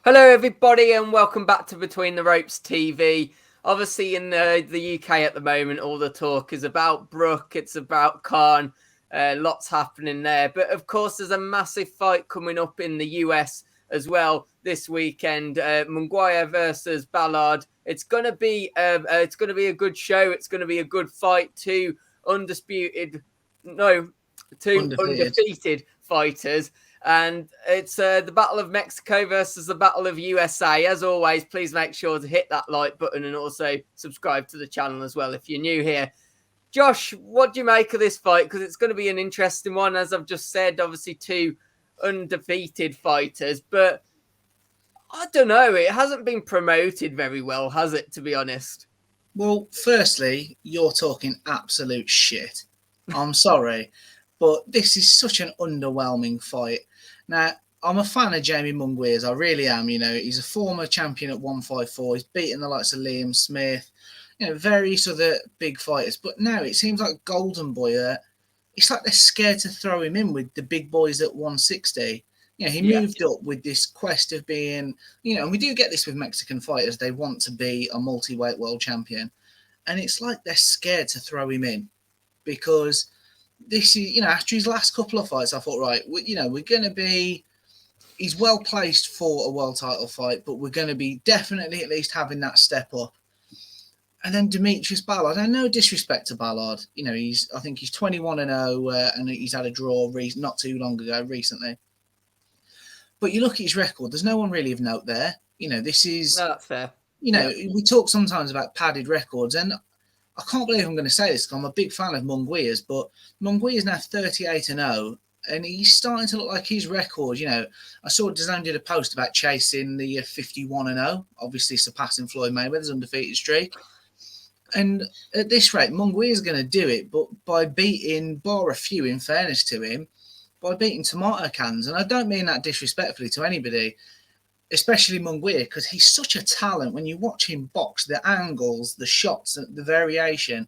Hello, everybody, and welcome back to Between the Ropes TV. Obviously, in the UK at the moment, all the talk is about Brook, it's about Khan, lots happening there. But of course, there's a massive fight coming up in the US as well this weekend. Munguia versus Ballard. It's gonna be a good show. It's gonna be a good fight. Two undefeated fighters. And it's the Battle of Mexico versus the Battle of USA. As always, please make sure to hit that like button and also subscribe to the channel as well if you're new here. Josh, what do you make of this fight? Because it's going to be an interesting one. As I've just said, obviously two undefeated fighters. But I don't know. It hasn't been promoted very well, has it, to be honest? Well, firstly, you're talking absolute shit. I'm sorry. But this is such an underwhelming fight. Now, I'm a fan of Jaime Munguia's. I really am. You know, he's a former champion at 154. He's beaten the likes of Liam Smith, various other big fighters. But now it seems like Golden Boy, it's like they're scared to throw him in with the big boys at 160. He moved up with this quest of being, and we do get this with Mexican fighters. They want to be a multi-weight world champion. And it's like they're scared to throw him in because this is, after his last couple of fights, I thought, right, we're going to be, he's well placed for a world title fight, but we're going to be definitely at least having that step up. And then MitriusBallard, and no disrespect to Ballard, I think he's 21-0 and he's had a draw not too long ago recently. But you look at his record, there's no one really of note there. This is, no, that's fair. We talk sometimes about padded records, and I can't believe I'm going to say this because I'm a big fan of Munguia's, but Munguia's now 38-0, and he's starting to look like his record. I saw DAZN did a post about chasing the 51-0, obviously surpassing Floyd Mayweather's undefeated streak. And at this rate, Munguia's going to do it, but by beating, bar a few in fairness to him, by beating tomato cans. And I don't mean that disrespectfully to anybody, especially Munguia, because he's such a talent. When you watch him box, the angles, the shots, the variation,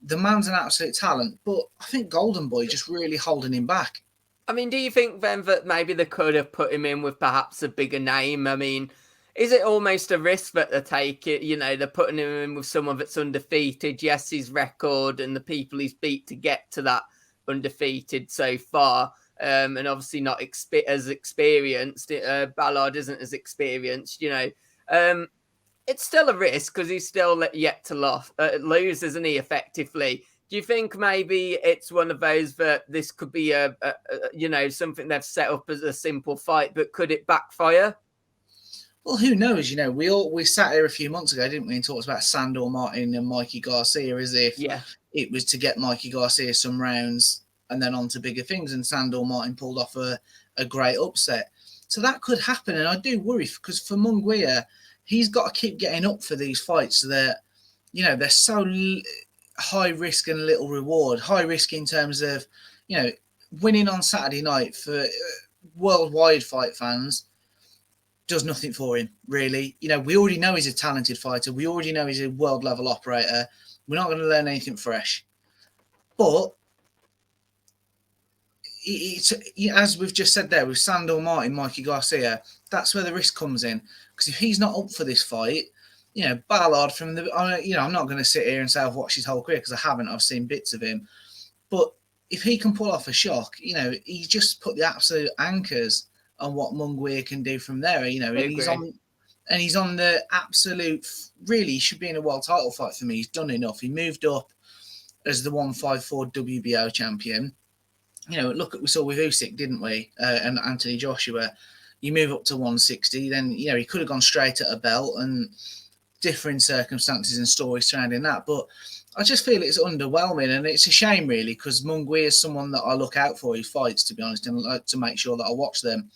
the man's an absolute talent. But I think Golden Boy just really holding him back. I mean, do you think then that maybe they could have put him in with perhaps a bigger name? I mean, is it almost a risk that they take it? They're putting him in with someone that's undefeated. Yes, his record and the people he's beat to get to that undefeated so far. And obviously not as experienced. Ballard isn't as experienced, It's still a risk because he's still yet to lose, isn't he, effectively? Do you think maybe it's one of those that this could be something they've set up as a simple fight, but could it backfire? Well, who knows? We sat here a few months ago, didn't we, and talked about Sandor Martin and Mikey Garcia as if it was to get Mikey Garcia some rounds and then on to bigger things, and Sandor Martin pulled off a great upset. So that could happen, and I do worry because for Munguia, he's got to keep getting up for these fights that, they're so high risk and little reward. High risk in terms of, winning on Saturday night for worldwide fight fans does nothing for him, really. We already know he's a talented fighter. We already know he's a world-level operator. We're not going to learn anything fresh. But it's, as we've just said there with Sandor Martin, Mikey Garcia, that's where the risk comes in. Because if he's not up for this fight, Ballard I'm not going to sit here and say I've watched his whole career because I haven't. I've seen bits of him. But if he can pull off a shock, he's just put the absolute anchors on what Munguia can do from there. And he's on the absolute, really, he should be in a world title fight for me. He's done enough. He moved up as the 154 WBO champion. Look at we saw with Usyk, didn't we? And Anthony Joshua. You move up to 160, then he could have gone straight at a belt, and different circumstances and stories surrounding that. But I just feel it's underwhelming, and it's a shame really because Munguia is someone that I look out for his fights, to be honest, and I like to make sure that I watch them.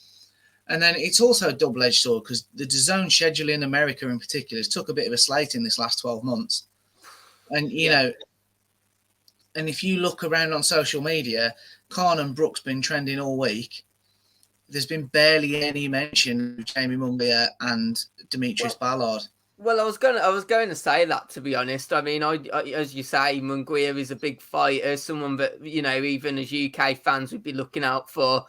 And then it's also a double-edged sword because the DAZN schedule in America in particular has took a bit of a slate in this last 12 months. And and if you look around on social media, Khan and Brook's been trending all week. There's been barely any mention of Jaime Munguia and MitriusBallard. Well, I was going to say that, to be honest. I mean, I as you say, Munguia is a big fighter, someone that even as UK fans would be looking out for.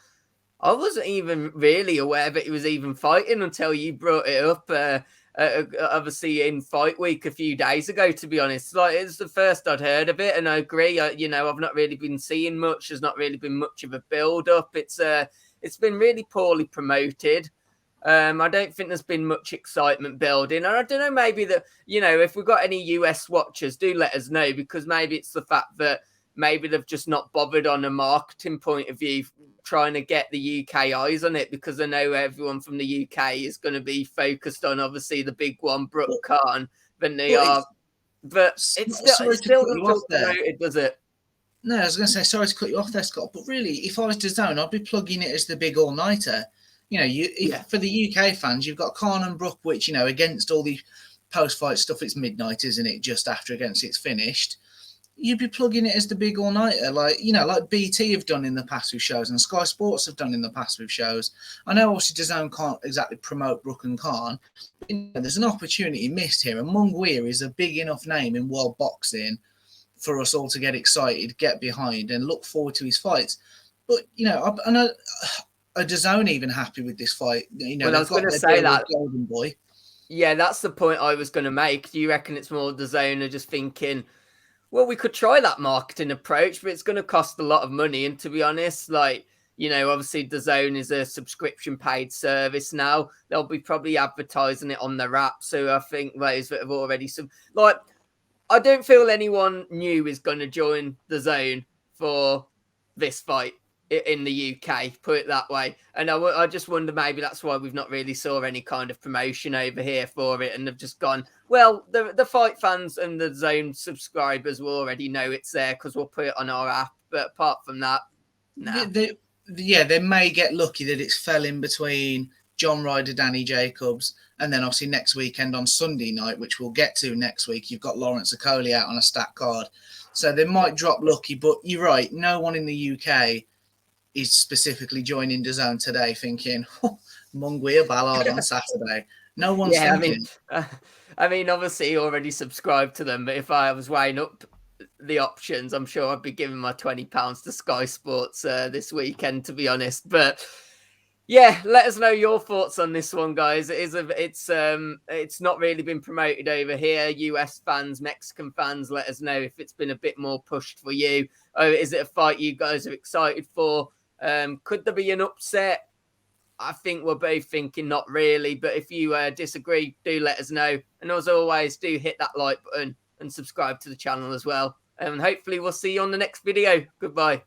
I wasn't even really aware that he was even fighting until you brought it up. Obviously in fight week a few days ago, to be honest. Like, it's the first I'd heard of it, and I agree. You know, I've not really been seeing much. There's not really been much of a build up. It's been really poorly promoted. I don't think there's been much excitement building. And I don't know, maybe that, you know, if we've got any US watchers, do let us know, because maybe it's the fact that maybe they've just not bothered on a marketing point of view trying to get the UK eyes on it, because I know everyone from the UK is going to be focused on, obviously, the big one, Brooke Khan, than they are. But it still doesn't feel promoted, does it? No, I was going to say, sorry to cut you off there, Scott, but really, if I was DAZN, I'd be plugging it as the big all-nighter. You know, for the UK fans, you've got Khan and Brooke, which, you know, against all the post-fight stuff, it's midnight, isn't it? Just after against it's finished. You'd be plugging it as the big all-nighter, like, you know, like BT have done in the past with shows, and Sky Sports have done in the past with shows. I know, obviously, DAZN can't exactly promote Brooke and Khan, but, you know, there's an opportunity missed here, and Munguia is a big enough name in world boxing for us all to get excited, get behind, and look forward to his fights. But, you know, are DAZN even happy with this fight? You know, well, I was going to say that. Golden Boy. Yeah, that's the point I was going to make. Do you reckon it's more DAZN are just thinking, well, we could try that marketing approach, but it's going to cost a lot of money. And to be honest, like, you know, obviously DAZN is a subscription paid service now. They'll be probably advertising it on their app. So I think those that have already like, I don't feel anyone new is going to join DAZN for this fight in the UK, put it that way. And I just wonder, maybe that's why we've not really saw any kind of promotion over here for it, and they've just gone, well, the fight fans and the DAZN subscribers will already know it's there because we'll put it on our app. But apart from that, no. They may get lucky that it's fell in between John Ryder, Danny Jacobs, and then obviously next weekend on Sunday night, which we'll get to next week, you've got Lawrence Okoli out on a stacked card. So they might drop lucky, but you're right, no one in the UK is specifically joining DAZN today thinking, oh, Munguia Ballard on Saturday. No one's thinking. I mean, obviously you already subscribed to them, but if I was weighing up the options, I'm sure I'd be giving my £20 to Sky Sports this weekend, to be honest. But yeah, let us know your thoughts on this one, guys. It's not really been promoted over here. US fans, Mexican fans, let us know if it's been a bit more pushed for you. Or is it a fight you guys are excited for? Could there be an upset? I think we're both thinking not really, but if you disagree, do let us know. And as always, do hit that like button and subscribe to the channel as well. And hopefully we'll see you on the next video. Goodbye.